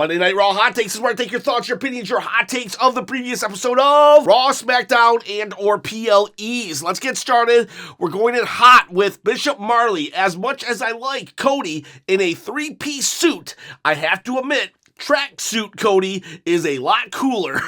Monday Night Raw Hot Takes is where I take your thoughts, your opinions, your hot takes of the previous episode of Raw, SmackDown, and or PLEs. Let's get started. We're going in hot with Bishop Marley. As much as I like Cody in a three-piece suit, I have to admit, tracksuit Cody is a lot cooler.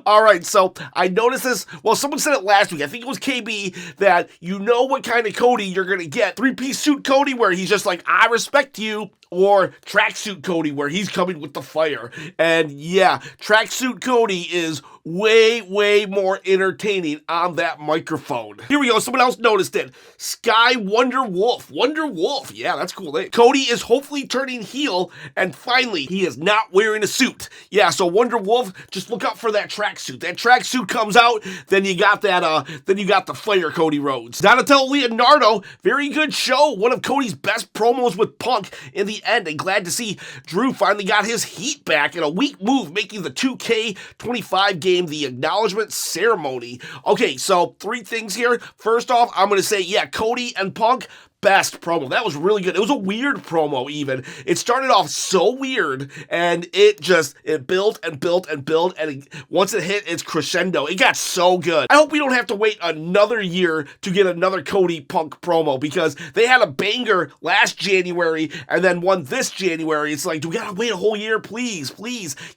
All right, so I noticed this. Well, someone said it last week. I think it was KB, that you know what kind of Cody you're going to get. Three-piece suit Cody where he's just like, I respect you. Or tracksuit Cody where he's coming with the fire. And yeah, tracksuit Cody is way more entertaining on that microphone. Here we go, someone else noticed it. Sky Wonder Wolf. Yeah, that's cool name. Cody is hopefully turning heel, and finally, he is not wearing a suit. Yeah, so Wonder Wolf, just look out for that tracksuit. That tracksuit comes out, then you got the fire Cody Rhodes. Donatello Leonardo, very good show. One of Cody's best promos with Punk in the end, and glad to see Drew finally got his heat back in a weak move, making the 2K25 game the acknowledgement ceremony. Okay, so three things here. First off, I'm going to say, yeah, Cody and Punk, best promo. That was really good. It was a weird promo even. It started off so weird, and it built, and once it hit its crescendo, it got so good. I hope we don't have to wait another year to get another Cody Punk promo, because they had a banger last January, and then one this January. It's like, do we gotta wait a whole year? Please,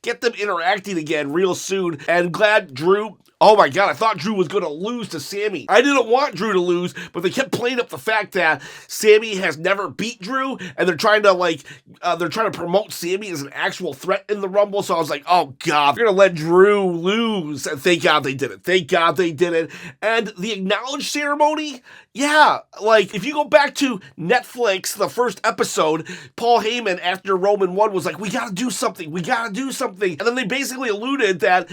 get them interacting again real soon. And glad Drew... Oh my God, I thought Drew was going to lose to Sami. I didn't want Drew to lose, but they kept playing up the fact that Sami has never beat Drew, and they're trying to promote Sami as an actual threat in the Rumble. So I was like, oh God, they're going to let Drew lose. And thank God they did it. And the acknowledge ceremony, yeah, like if you go back to Netflix, the first episode, Paul Heyman after Roman won was like, we got to do something. And then they basically alluded that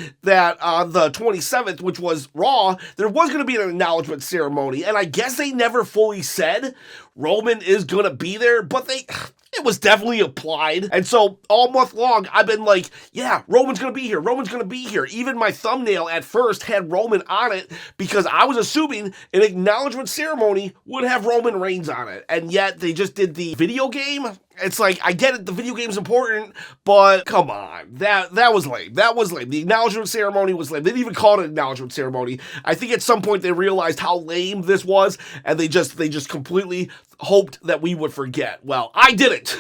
on the 27th, which was Raw, there was going to be an acknowledgement ceremony, and I guess they never fully said Roman is going to be there, but it was definitely applied. And so all month long, I've been like, yeah, Roman's going to be here. Even my thumbnail at first had Roman on it because I was assuming an acknowledgement ceremony would have Roman Reigns on it. And yet they just did the video game. It's like, I get it, the video game's important, but come on, that was lame. The acknowledgement ceremony was lame. They didn't even call it an acknowledgement ceremony. I think at some point they realized how lame this was, and they just completely hoped that we would forget. Well, I didn't.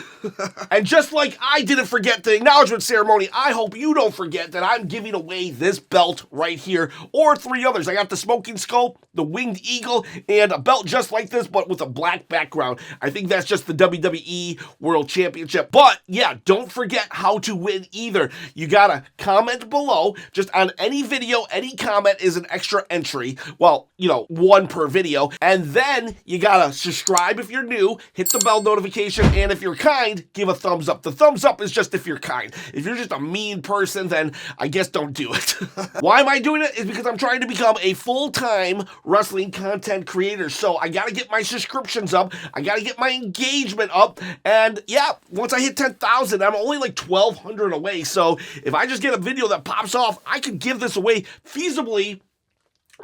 And just like I didn't forget the acknowledgement ceremony, I hope you don't forget that I'm giving away this belt right here, or three others. I got the Smoking Skull, the Winged Eagle, and a belt just like this, but with a black background. I think that's just the WWE World Championship. But yeah, don't forget how to win either. You gotta comment below. Just on any video, any comment is an extra entry. Well, one per video. And then you gotta subscribe if you're new, hit the bell notification, and if you're kind, give a thumbs up. The thumbs up is just if you're kind. If you're just a mean person, then I guess don't do it. Why am I doing it? It's because I'm trying to become a full-time wrestling content creator. So I gotta get my subscriptions up. I gotta get my engagement up. And yeah, once I hit 10,000, I'm only like 1,200 away. So if I just get a video that pops off, I could give this away feasibly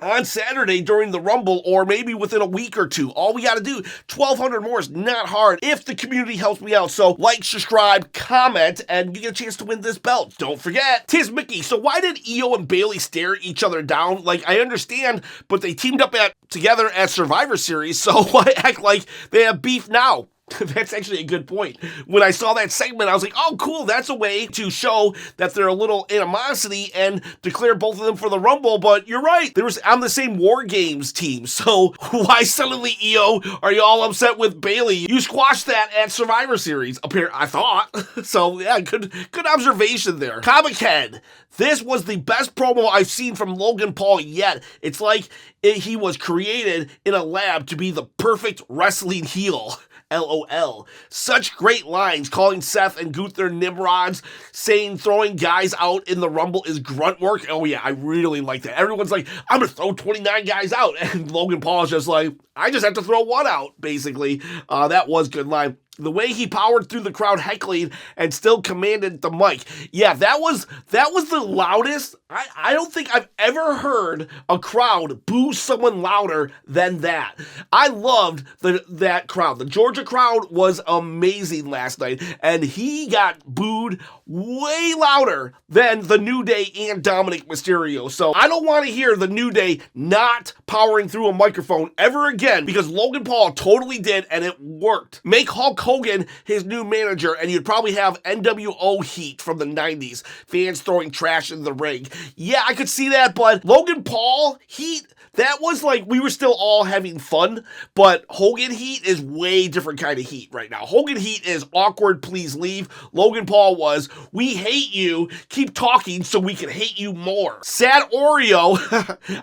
on Saturday during the Rumble, or maybe within a week or two. All we got to do, 1,200 more is not hard if the community helps me out. So like, subscribe, comment, and you get a chance to win this belt. Don't forget, Tiz Mickey. So why did Io and Bayley stare each other down? Like, I understand, but they teamed up together at Survivor Series, so why act like they have beef now? That's actually a good point. When I saw that segment, I was like, oh, cool, that's a way to show that they're a little animosity and declare both of them for the Rumble. But you're right, they were on the same War Games team. So why suddenly, Io, are you all upset with Bayley? You squashed that at Survivor Series, I thought. So yeah, good observation there. Comic Head. This was the best promo I've seen from Logan Paul yet. It's like he was created in a lab to be the perfect wrestling heel. LOL. Such great lines, calling Seth and Gunther Nimrods, saying throwing guys out in the Rumble is grunt work. Oh yeah, I really like that. Everyone's like, I'm gonna throw 29 guys out, and Logan Paul is just like, I just have to throw one out, basically. That was good line. The way he powered through the crowd heckling and still commanded the mic. Yeah, that was the loudest. I don't think I've ever heard a crowd boo someone louder than that. I loved that crowd. The Georgia crowd was amazing last night, and he got booed way louder than the New Day and Dominic Mysterio. So I don't want to hear the New Day not powering through a microphone ever again, because Logan Paul totally did, and it worked. Make Hulk Hogan his new manager, and you'd probably have NWO heat from the 90s. Fans throwing trash in the ring. Yeah, I could see that, but Logan Paul heat, that was like, we were still all having fun, but Hogan heat is way different kind of heat right now. Hogan heat is awkward, please leave. Logan Paul was, we hate you, keep talking so we can hate you more. Sad Oreo,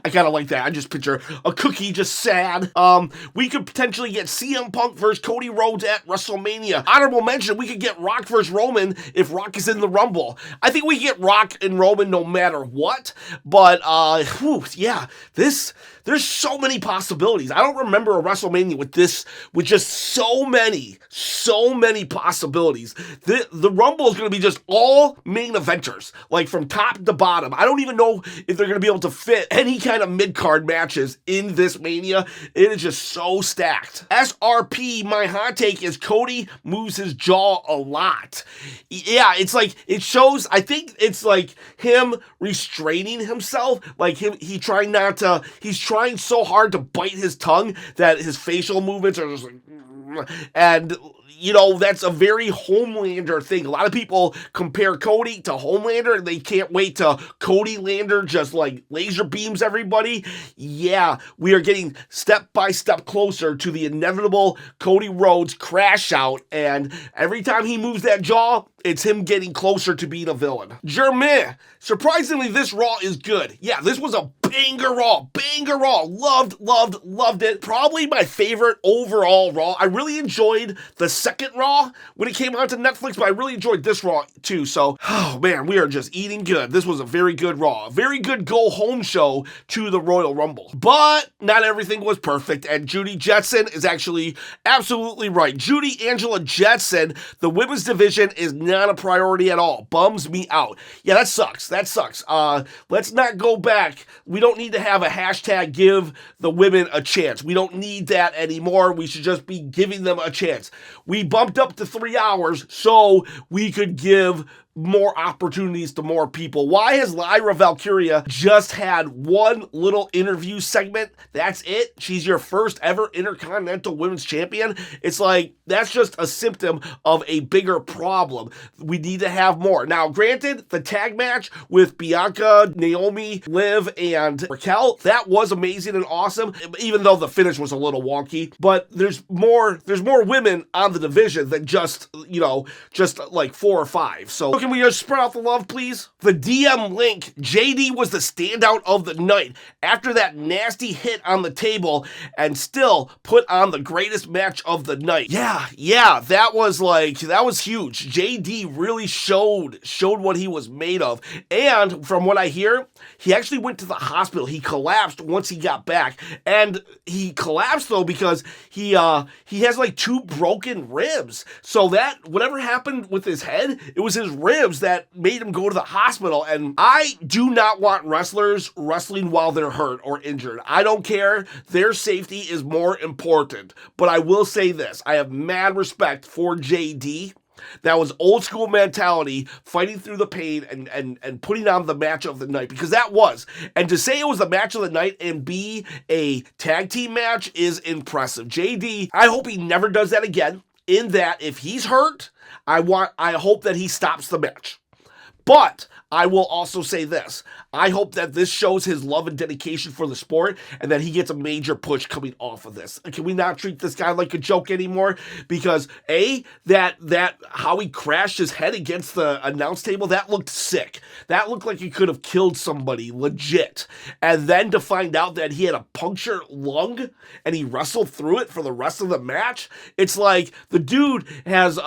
I kind of like that. I just picture a cookie just sad. We could potentially get CM Punk versus Cody Rhodes at WrestleMania. Honorable mention, we could get Rock versus Roman if Rock is in the Rumble. I think we get Rock and Roman no matter what, but yeah, there's so many possibilities. I don't remember a WrestleMania with just so many possibilities. The Rumble is going to be just all main eventers, like from top to bottom. I don't even know if they're going to be able to fit any kind of mid-card matches in this Mania. It is just so stacked. SRP, my hot take is Cody moves his jaw a lot. Yeah, it's like, it shows, I think it's like him restraining himself, like he's trying so hard to bite his tongue that his facial movements are just like, and you know, that's a very Homelander thing. A lot of people compare Cody to Homelander, and they can't wait till Cody Lander just like laser beams everybody. Yeah, we are getting step by step closer to the inevitable Cody Rhodes crash out, and every time he moves that jaw, it's him getting closer to being a villain. Jermaine, surprisingly, this Raw is good. Yeah, this was a banger Raw. Loved it. Probably my favorite overall Raw. I really enjoyed the second Raw when it came out to Netflix, but I really enjoyed this Raw too. So, oh man, we are just eating good. This was a very good Raw. A very good go-home show to the Royal Rumble. But not everything was perfect, and Judy Jetson is actually absolutely right. Judy Angela Jetson, the women's division is not a priority at all. Bums me out. Yeah, that sucks. Let's not go back. We don't need to have a hashtag give the women a chance. We don't need that anymore. We should just be giving them a chance. We bumped up to 3 hours so we could give more opportunities to more people. Why has Lyra Valkyria just had one little interview segment? That's it? She's your first ever Intercontinental Women's Champion? It's like, that's just a symptom of a bigger problem. We need to have more. Now, granted, the tag match with Bianca, Naomi, Liv, and Raquel, that was amazing and awesome, even though the finish was a little wonky. But there's more women on the division than just like 4 or 5. So can we just spread out the love, please? The DM link, JD was the standout of the night after that nasty hit on the table and still put on the greatest match of the night. Yeah, that was huge. JD really showed what he was made of. And from what I hear, he actually went to the hospital. He collapsed once he got back. And he collapsed though because he has like 2 broken ribs. So that whatever happened with his head, it was his ribs that made him go to the hospital. And I do not want wrestlers wrestling while they're hurt or injured. I don't care. Their safety is more important. But I will say this. I have mad respect for JD. That was old school mentality, fighting through the pain and putting on the match of the night, because that was. And to say it was the match of the night and be a tag team match is impressive. JD, I hope he never does that again, in that if he's hurt, I hope that he stops the match. But I will also say this. I hope that this shows his love and dedication for the sport and that he gets a major push coming off of this. Can we not treat this guy like a joke anymore? Because that how he crashed his head against the announce table, that looked sick. That looked like he could have killed somebody, legit. And then to find out that he had a punctured lung and he wrestled through it for the rest of the match, it's like the dude has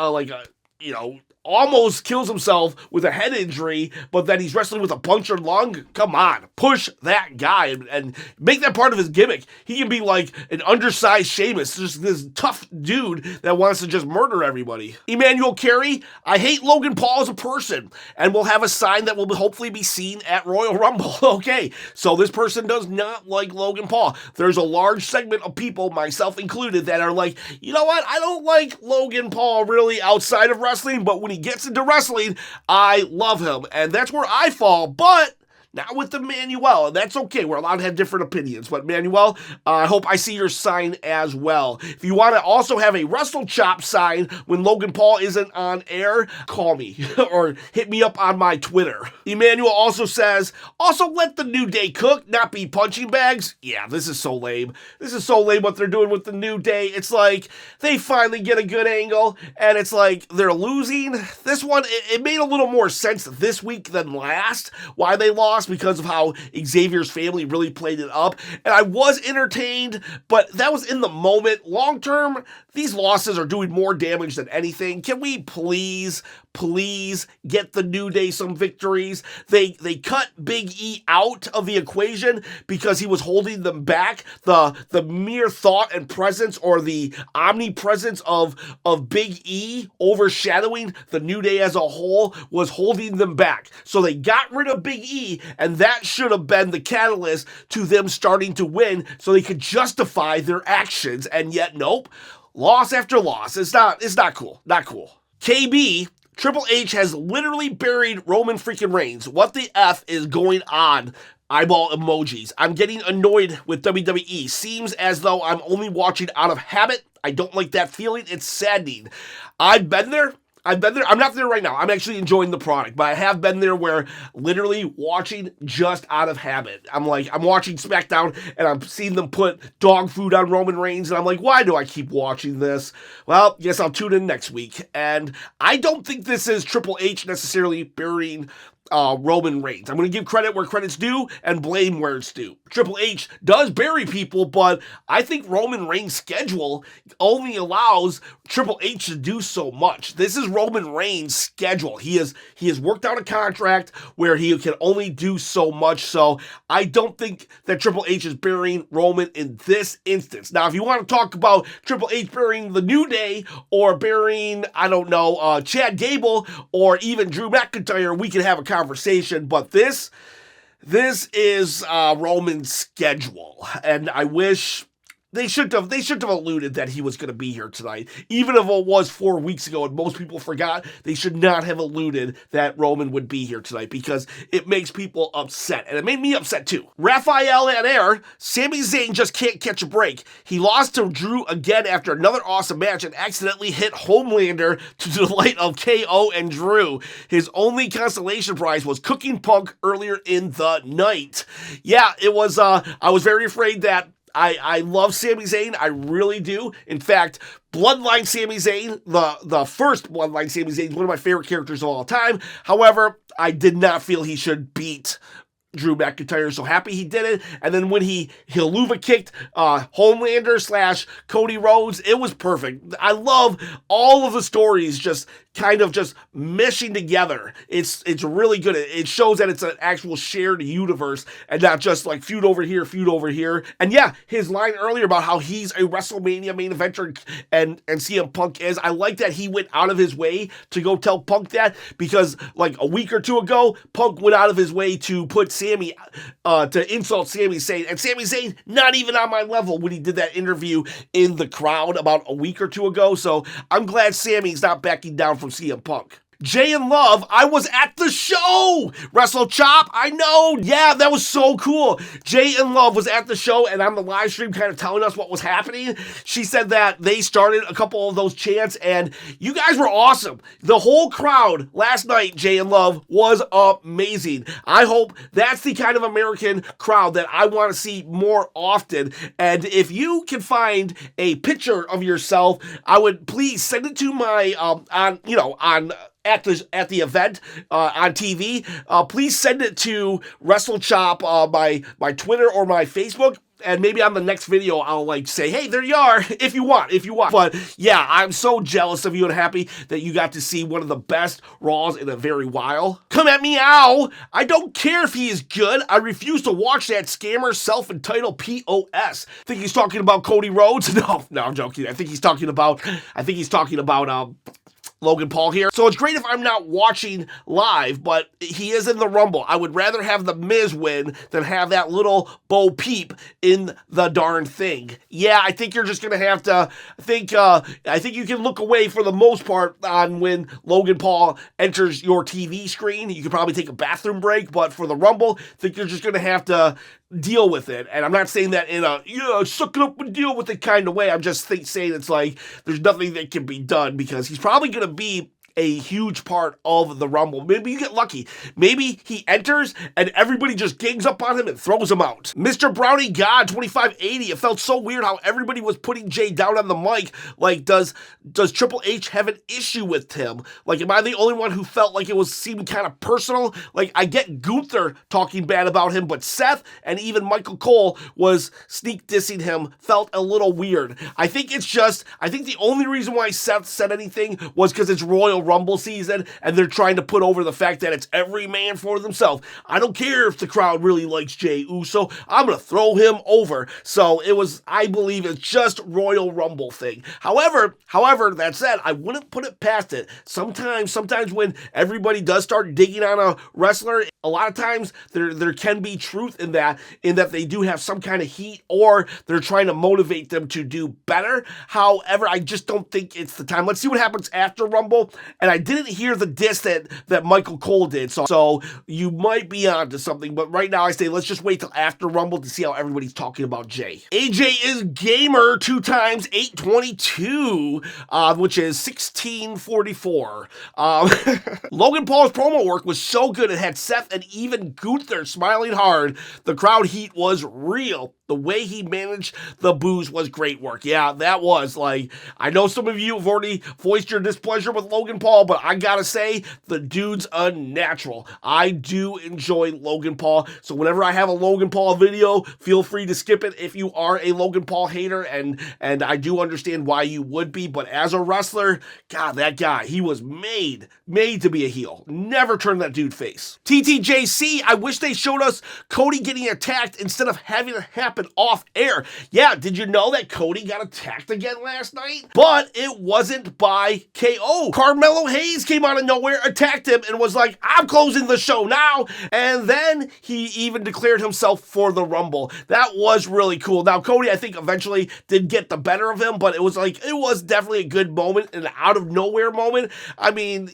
almost kills himself with a head injury, but then he's wrestling with a punctured lung. Come on, push that guy and make that part of his gimmick. He can be like an undersized Sheamus, just this tough dude that wants to just murder everybody. Emmanuel Carey, I hate Logan Paul as a person, and we'll have a sign that will hopefully be seen at Royal Rumble. Okay, so this person does not like Logan Paul. There's a large segment of people, myself included, that are like, you know what, I don't like Logan Paul really outside of wrestling, but when he gets into wrestling, I love him, and that's where I fall, but not with the Manuel, and that's okay. We're allowed to have different opinions, but Manuel, I hope I see your sign as well. If you want to also have a Wrestlechop sign when Logan Paul isn't on air, call me or hit me up on my Twitter. Emmanuel also says, also let the New Day cook, not be punching bags. Yeah, this is so lame. This is so lame what they're doing with the New Day. It's like they finally get a good angle, and it's like they're losing. This one, it made a little more sense this week than last, why they lost, because of how Xavier's family really played it up. And I was entertained, but that was in the moment. Long term, these losses are doing more damage than anything. Can we please get the New Day some victories? They cut Big E out of the equation because he was holding them back. The mere thought and presence, or the omnipresence of Big E overshadowing the New Day as a whole, was holding them back. So they got rid of Big E, and that should have been the catalyst to them starting to win so they could justify their actions. And yet, nope. Loss after loss. It's not cool. Not cool. KB, Triple H has literally buried Roman freaking Reigns. What the F is going on? Eyeball emojis. I'm getting annoyed with WWE. Seems as though I'm only watching out of habit. I don't like that feeling. It's saddening. I've been there. I'm not there right now. I'm actually enjoying the product, but I have been there where literally watching just out of habit. I'm watching SmackDown and I'm seeing them put dog food on Roman Reigns, and I'm like, why do I keep watching this? Well, guess I'll tune in next week. And I don't think this is Triple H necessarily burying Roman Reigns. I'm going to give credit where credit's due and blame where it's due. Triple H does bury people, but I think Roman Reigns' schedule only allows Triple H to do so much. This is Roman Reigns' schedule. He has worked out a contract where he can only do so much, so I don't think that Triple H is burying Roman in this instance. Now, if you want to talk about Triple H burying the New Day, or burying, I don't know, Chad Gable, or even Drew McIntyre, we can have a conversation, but this is Roman's schedule, and I wish they should have alluded that he was going to be here tonight. Even if it was 4 weeks ago and most people forgot, they should not have alluded that Roman would be here tonight, because it makes people upset, and it made me upset too. Raphael at air, Sami Zayn just can't catch a break. He lost to Drew again after another awesome match and accidentally hit Homelander to the delight of KO and Drew. His only consolation prize was cooking Punk earlier in the night. Yeah, it was, I was very afraid that I love Sami Zayn. I really do. In fact, Bloodline Sami Zayn, the first Bloodline Sami Zayn, is one of my favorite characters of all time. However, I did not feel he should beat Drew McIntyre. So happy he did it. And then when he Helluva kicked Homelander / Cody Rhodes, it was perfect. I love all of the stories just kind of just meshing together. It's really good. It shows that it's an actual shared universe and not just like feud over here. And yeah, his line earlier about how he's a WrestleMania main eventer and CM Punk is, I like that he went out of his way to go tell Punk that, because like a week or two ago, Punk went out of his way to put Sami, to insult Sami Zayn, and Sami Zayn not even on my level when he did that interview in the crowd about a week or two ago. So I'm glad Sami's not backing down from CM Punk. Jay and Love, I was at the show! Wrestlechop, I know! Yeah, that was so cool. Jay and Love was at the show and on the live stream kind of telling us what was happening. She said that they started a couple of those chants and you guys were awesome. The whole crowd last night, Jay and Love, was amazing. I hope that's the kind of American crowd that I want to see more often. And if you can find a picture of yourself, I would please send it to my, at the event on TV, please send it to Wrestlechop, my Twitter or my Facebook, And maybe on the next video, I'll like say, hey, there you are, if you want. But yeah, I'm so jealous of you and happy that you got to see one of the best Raws in a very while. Come at me, ow! I don't care if he is good. I refuse to watch that scammer self-entitled POS. Think he's talking about Cody Rhodes? No, I'm joking. I think he's talking about Logan Paul here. So it's great if I'm not watching live, but he is in the Rumble. I would rather have the Miz win than have that little Bo Peep in the darn thing. Yeah, I think you're just gonna have to I think you can look away for the most part on when Logan Paul enters your TV screen. You could probably take a bathroom break, but for the Rumble, I think you're just gonna have to deal with it. And I'm not saying that in a, suck it up and deal with it kind of way. I'm just saying it's like, there's nothing that can be done because he's probably going to be a huge part of the Rumble. Maybe you get lucky. Maybe he enters and everybody just gangs up on him and throws him out. Mr. Brownie God 2580. It felt so weird how everybody was putting Jay down on the mic. Like, does Triple H have an issue with him? Like, am I the only one who felt like it seemed kind of personal? Like, I get Gunther talking bad about him, but Seth and even Michael Cole was sneak dissing him. Felt a little weird. I think the only reason why Seth said anything was because it's Royal Rumble season and they're trying to put over the fact that it's every man for themselves. I don't care if the crowd really likes Jey Uso. I'm going to throw him over. So I believe it's just Royal Rumble thing. However, that said, I wouldn't put it past it. Sometimes when everybody does start digging on a wrestler, a lot of times there can be truth in that they do have some kind of heat or they're trying to motivate them to do better. However, I just don't think it's the time. Let's see what happens after Rumble. And I didn't hear the diss that Michael Cole did, so you might be onto something. But right now I say let's just wait till after Rumble to see how everybody's talking about Jay. AJ is gamer 2 times 822, which is 1644. Logan Paul's promo work was so good it had Seth and even Gunther smiling hard. The crowd heat was real. The way he managed the boos was great work. Yeah, that was like, I know some of you have already voiced your displeasure with Logan Paul, but I gotta say, the dude's unnatural. I do enjoy Logan Paul, so whenever I have a Logan Paul video, feel free to skip it if you are a Logan Paul hater, and I do understand why you would be, but as a wrestler, God, that guy, he was made to be a heel. Never turn that dude face. TTJC, I wish they showed us Cody getting attacked instead of having it happen off air. Yeah, did you know that Cody got attacked again last night? But it wasn't by KO. Carmelo Hayes came out of nowhere, attacked him, and was like, I'm closing the show now. And then he even declared himself for the Rumble. That was really cool. Now, Cody, I think, eventually did get the better of him, but it was definitely a good moment, an out of nowhere moment. I mean,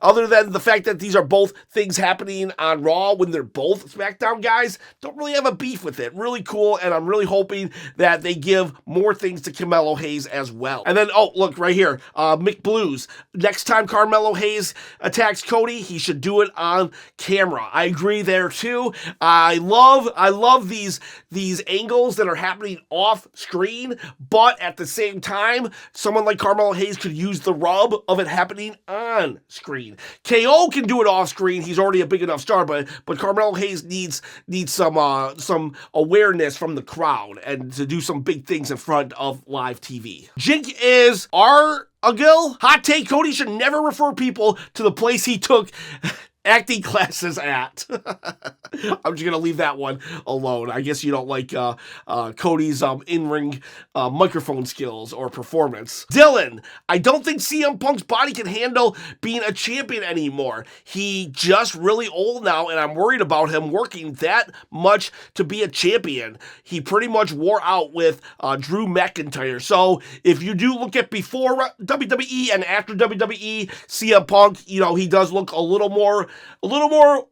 other than the fact that these are both things happening on Raw when they're both SmackDown guys, don't really have a beef with it. Really cool. And I'm really hoping that they give more things to Carmelo Hayes as well. And then, oh, look, right here, Mick Blues. Next time Carmelo Hayes attacks Cody, he should do it on camera. I agree there too. I love these angles that are happening off screen, but at the same time, someone like Carmelo Hayes could use the rub of it happening on screen. KO can do it off screen. He's already a big enough star, but Carmelo Hayes needs some awareness from the crowd and to do some big things in front of live TV. Jink is Agil. Hot take, Cody should never refer people to the place he took acting classes at. I'm just gonna leave that one alone. I guess you don't like Cody's in-ring microphone skills or performance. Dylan, I don't think CM Punk's body can handle being a champion anymore. He just really old now, and I'm worried about him working that much to be a champion. He pretty much wore out with Drew McIntyre. So if you do look at before WWE and after WWE, CM Punk, he does look a little more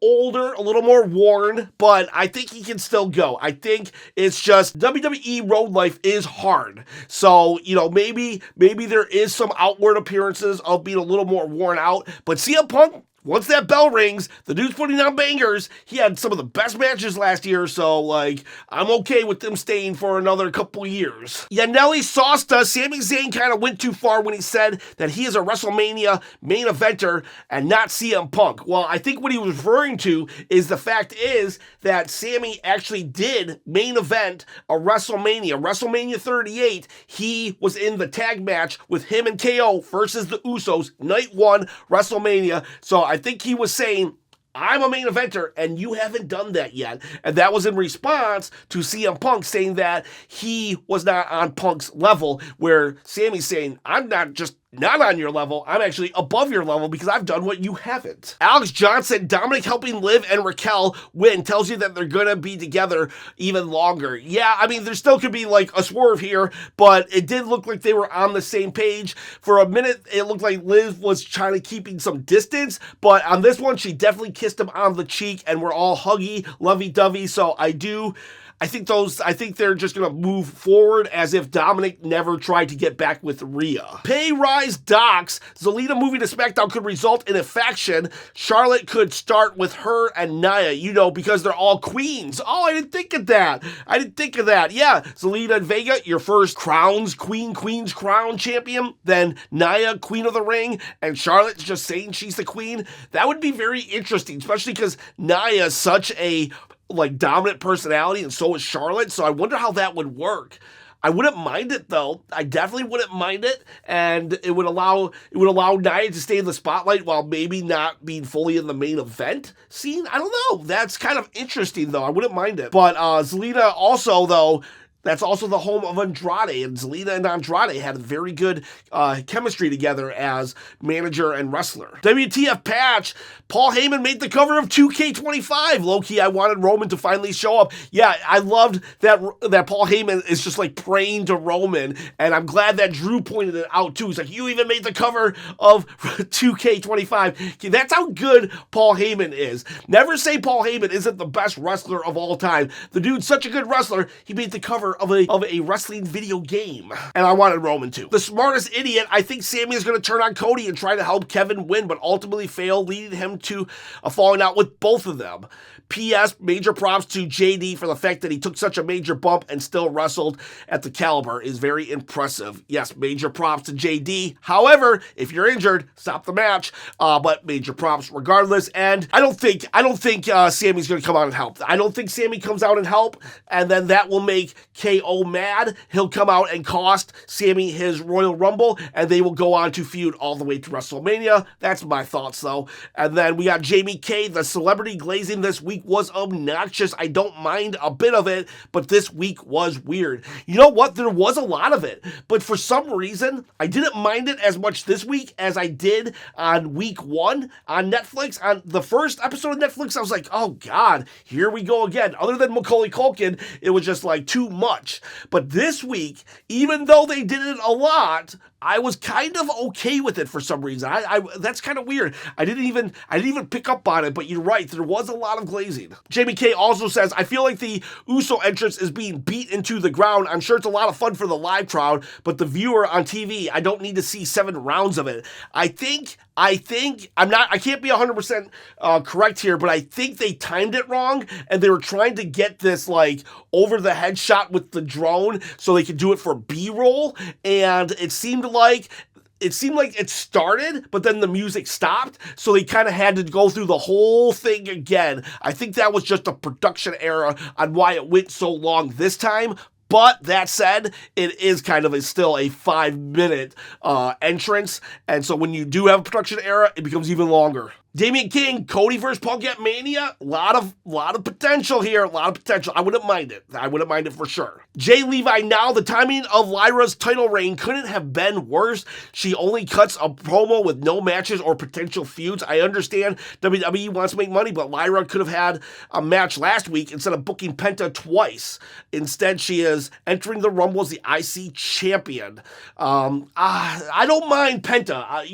older, a little more worn, but I think he can still go. I think it's just WWE road life is hard. So, maybe there is some outward appearances of being a little more worn out, but CM Punk, once that bell rings, the dude's putting on bangers. He had some of the best matches last year, so, like, I'm okay with them staying for another couple years. Yaneli Sosta, Sami Zayn kind of went too far when he said that he is a WrestleMania main eventer and not CM Punk. Well, I think what he was referring to is the fact is that Sami actually did main event a WrestleMania 38. He was in the tag match with him and KO versus the Usos, night one, WrestleMania. So I think he was saying, I'm a main eventer, and you haven't done that yet. And that was in response to CM Punk saying that he was not on Punk's level, where Sami's saying, I'm not just not on your level, I'm actually above your level because I've done what you haven't. Alex Johnson, Dominic helping Liv and Raquel win, tells you that they're going to be together even longer. Yeah, I mean, there still could be like a swerve here, but it did look like they were on the same page. For a minute, it looked like Liv was trying to keeping some distance, but on this one, she definitely kissed him on the cheek and we're all huggy, lovey-dovey, so I think they're just going to move forward as if Dominic never tried to get back with Rhea. Pay Rise Docs, Zelina moving to SmackDown could result in a faction. Charlotte could start with her and Nia, because they're all queens. Oh, I didn't think of that. Yeah, Zelina and Vega, your first Queen's Crown champion. Then Nia, Queen of the Ring, and Charlotte's just saying she's the queen. That would be very interesting, especially because Nia is such a dominant personality, and so is Charlotte, so I wonder how that would work. I wouldn't mind it though. I definitely wouldn't mind it, and it would allow Nia to stay in the spotlight while maybe not being fully in the main event scene. I don't know. That's kind of interesting though. I wouldn't mind it. But Zelina also though, that's also the home of Andrade, and Zelina and Andrade had a very good chemistry together as manager and wrestler. WTF patch, Paul Heyman made the cover of 2K25. Low-key, I wanted Roman to finally show up. Yeah, I loved that Paul Heyman is just like praying to Roman, and I'm glad that Drew pointed it out too. He's like, you even made the cover of 2K25. That's how good Paul Heyman is. Never say Paul Heyman isn't the best wrestler of all time. The dude's such a good wrestler, he made the cover of a wrestling video game. And I wanted Roman to. The smartest idiot, I think Sami is going to turn on Cody and try to help Kevin win, but ultimately fail, leading him to a falling out with both of them. P.S. Major props to JD for the fact that he took such a major bump and still wrestled at the caliber is very impressive. Yes, major props to JD. However, if you're injured, stop the match. But major props regardless. And I don't think Sami's going to come out and help. I don't think Sami comes out and help, and then that will make KO mad. He'll come out and cost Sami his Royal Rumble, and they will go on to feud all the way to WrestleMania. That's my thoughts, though. And then we got Jamie K. The celebrity glazing this week was obnoxious. I don't mind a bit of it, but this week was weird. You know what? There was a lot of it, but for some reason, I didn't mind it as much this week as I did on week 1 on Netflix. On the first episode of Netflix, I was like, oh God, here we go again. Other than Macaulay Culkin, it was just like too much. But this week, even though they did it a lot, I was kind of okay with it for some reason. I that's kind of weird. I didn't even pick up on it, but you're right. There was a lot of glazing. Jamie K also says, I feel like the Uso entrance is being beat into the ground. I'm sure it's a lot of fun for the live crowd, but the viewer on TV, I don't need to see 7 rounds of it. I think I can't be 100% correct here, but I think they timed it wrong, and they were trying to get this like over the head shot with the drone so they could do it for B-roll, and it seemed like it started, but then the music stopped, so they kind of had to go through the whole thing again. I think that was just a production error on why it went so long this time. But that said, it is kind of still a 5-minute entrance, and so when you do have a production error, it becomes even longer. Damian King, Cody versus Punk at Mania, a lot of potential here, a lot of potential. I wouldn't mind it for sure. Jay Levi, now the timing of Lyra's title reign couldn't have been worse. She only cuts a promo with no matches or potential feuds. I understand WWE wants to make money, but Lyra could have had a match last week instead of booking Penta twice. Instead, she is entering the Rumble as the IC champion. I don't mind Penta. I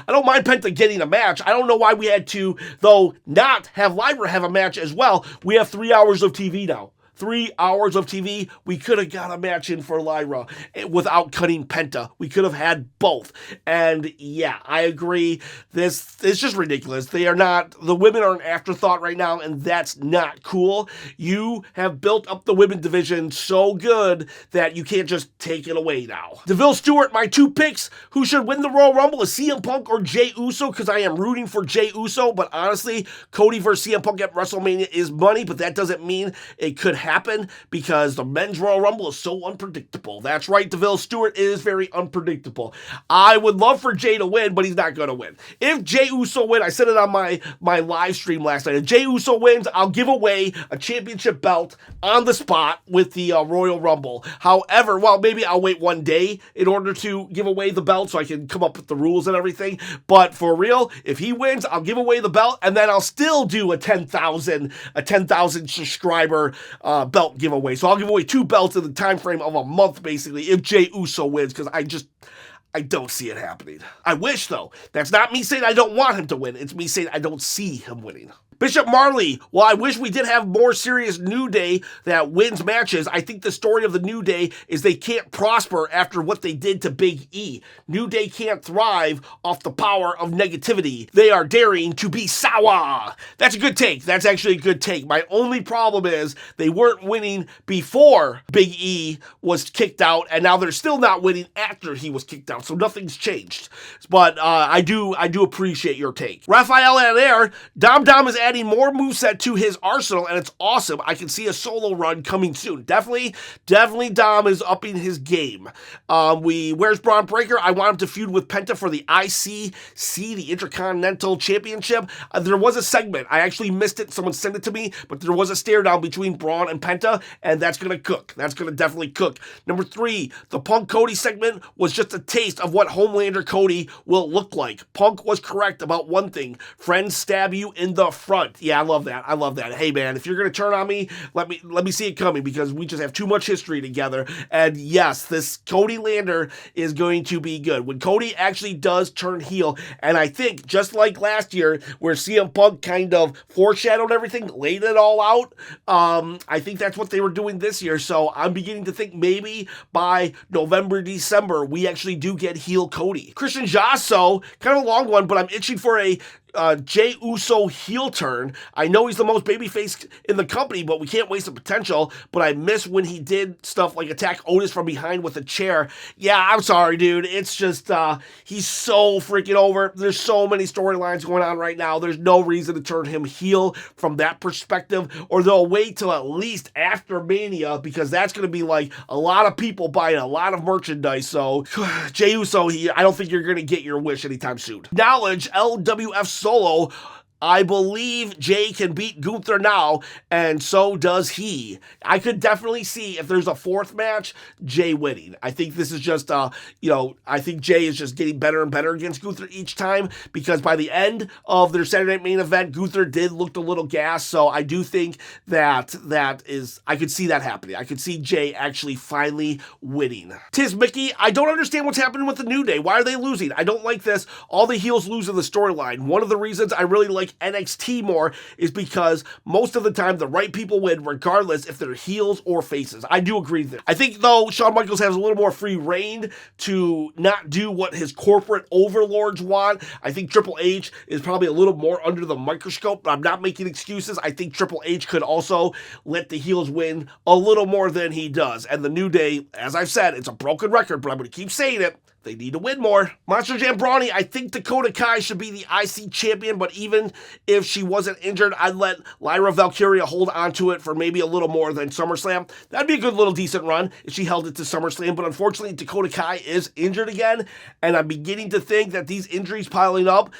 don't mind Penta getting a match. I don't know why we had to, though, not have Lyra have a match as well. We have 3 hours of TV now. 3 hours of TV, we could have got a match in for Lyra without cutting Penta. We could have had both. And yeah, I agree. This is just ridiculous. The women are an afterthought right now, and that's not cool. You have built up the women division so good that you can't just take it away now. DeVille Stewart, my 2 picks, who should win the Royal Rumble is CM Punk or Jey Uso, because I am rooting for Jey Uso, but honestly, Cody versus CM Punk at WrestleMania is money, but that doesn't mean it could happen because the men's Royal Rumble is so unpredictable. That's right, DeVille Stewart is very unpredictable. I would love for Jey to win, but he's not going to win. If Jey Uso wins, I said it on my live stream last night, if Jey Uso wins, I'll give away a championship belt on the spot with the Royal Rumble. However, well, maybe I'll wait one day in order to give away the belt so I can come up with the rules and everything. But for real, if he wins, I'll give away the belt, and then I'll still do a 10,000 subscriber belt giveaway. So I'll give away 2 belts in the time frame of a month, basically, if Jey Uso wins, because I don't see it happening. I wish, though. That's not me saying I don't want him to win. It's me saying I don't see him winning. Bishop Marley, well, I wish we did have more serious New Day that wins matches. I think the story of the New Day is they can't prosper after what they did to Big E. New Day can't thrive off the power of negativity. They are daring to be sour. That's a good take. That's actually a good take. My only problem is they weren't winning before Big E was kicked out, and now they're still not winning after he was kicked out, so nothing's changed. But I do appreciate your take. Raphael Adair, Dom is adding more moveset to his arsenal, and it's awesome. I can see a solo run coming soon. Definitely Dom is upping his game. Where's Braun Breaker? I want him to feud with Penta for the ICC, the Intercontinental Championship. There was a segment. I actually missed it. Someone sent it to me, but there was a stare down between Braun and Penta, and that's going to cook. That's going to definitely cook. Number 3, the Punk Cody segment was just a taste of what Homelander Cody will look like. Punk was correct about one thing. Friends stab you in the front. Yeah, I love that. Hey, man, if you're going to turn on me, let me see it coming, because we just have too much history together. And yes, this Cody Lander is going to be good. When Cody actually does turn heel, and I think just like last year where CM Punk kind of foreshadowed everything, laid it all out, I think that's what they were doing this year. So I'm beginning to think maybe by November, December, we actually do get heel Cody. Christian Jasso, kind of a long one, but I'm itching for a Jey Uso heel turn. I know he's the most babyface in the company, but we can't waste the potential. But I miss when he did stuff like attack Otis from behind with a chair. Yeah, I'm sorry, dude. It's just, he's so freaking over. There's so many storylines going on right now. There's no reason to turn him heel from that perspective, or they'll wait till at least after Mania, because that's going to be like a lot of people buying a lot of merchandise. So, Jey Uso, I don't think you're going to get your wish anytime soon. Knowledge, LWF Solo, I believe Jey can beat Gunther now, and so does he. I could definitely see, if there's a 4th match, Jey winning. I think this is just, I think Jey is just getting better and better against Gunther each time, because by the end of their Saturday Night Main Event, Gunther did look a little gassed, so I do think I could see that happening. I could see Jey actually finally winning. Tiz Mickey, I don't understand what's happening with the New Day. Why are they losing? I don't like this. All the heels lose in the storyline. One of the reasons I really like NXT more is because most of the time the right people win, regardless if they're heels or faces. I do agree with that. I think, though, Shawn Michaels has a little more free reign to not do what his corporate overlords want. I think Triple H is probably a little more under the microscope, but I'm not making excuses. I think Triple H could also let the heels win a little more than he does. And the New Day, as I've said, it's a broken record, but I'm going to keep saying it. They need to win more. Monster Jam Brawny, I think Dakota Kai should be the IC champion, but even if she wasn't injured, I'd let Lyra Valkyria hold on to it for maybe a little more than SummerSlam. That'd be a good little decent run if she held it to SummerSlam, but unfortunately Dakota Kai is injured again, and I'm beginning to think that these injuries piling up,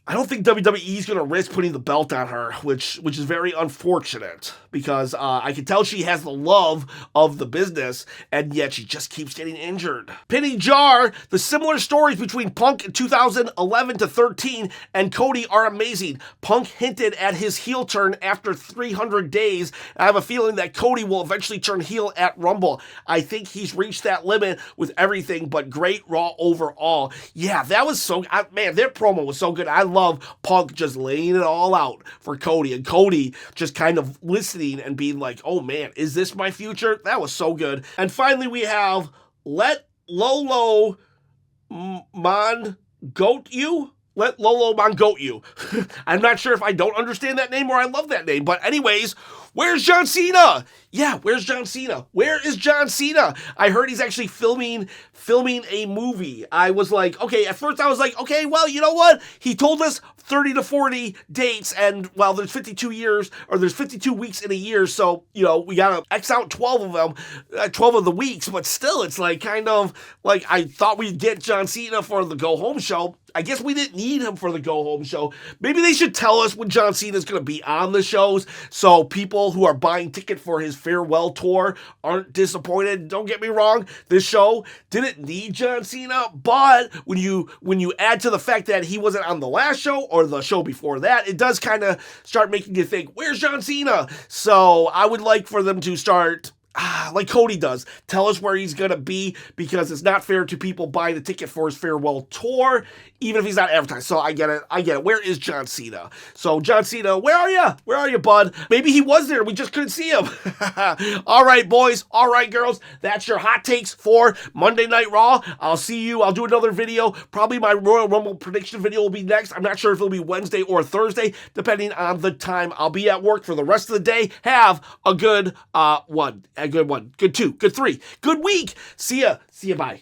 I don't think WWE is going to risk putting the belt on her, which is very unfortunate, because I can tell she has the love of the business, and yet she just keeps getting injured. Penny Jar, the similar stories between Punk in 2011 to 13 and Cody are amazing. Punk hinted at his heel turn after 300 days. I have a feeling that Cody will eventually turn heel at Rumble. I think he's reached that limit with everything, but great Raw overall. Yeah, that was so, man, their promo was so good. I love Punk just laying it all out for Cody, and Cody just kind of listening and being like, oh man, is this my future? That was so good. And finally we have Let Lolo Goat You. Let Lolo Goat You. I'm not sure if I don't understand that name or I love that name. But anyways, where's John Cena? Yeah, where's John Cena? Where is John Cena? I heard he's actually filming a movie. I was like, okay, at first I was like, okay, well, you know what? He told us 30 to 40 dates, and well, there's 52 years, or there's 52 weeks in a year, so, you know, we gotta X out 12 of them, 12 of the weeks, but still, it's like, kind of, like, I thought we'd get John Cena for the go-home show. I guess we didn't need him for the go-home show. Maybe they should tell us when John Cena's going to be on the shows so people who are buying ticket for his farewell tour aren't disappointed. Don't get me wrong, this show didn't need John Cena, but when you add to the fact that he wasn't on the last show or the show before that, it does kind of start making you think, where's John Cena? So I would like for them to start... like Cody does, tell us where he's going to be, because it's not fair to people buying a ticket for his farewell tour, even if he's not advertised. So I get it. Where is John Cena? So John Cena, where are you? Where are you, bud? Maybe he was there. We just couldn't see him. All right, boys. All right, girls. That's your hot takes for Monday Night Raw. I'll see you. I'll do another video. Probably my Royal Rumble prediction video will be next. I'm not sure if it'll be Wednesday or Thursday, depending on the time. I'll be at work for the rest of the day. Have a good one. A good one. Good two. Good three. Good week. See ya. Bye.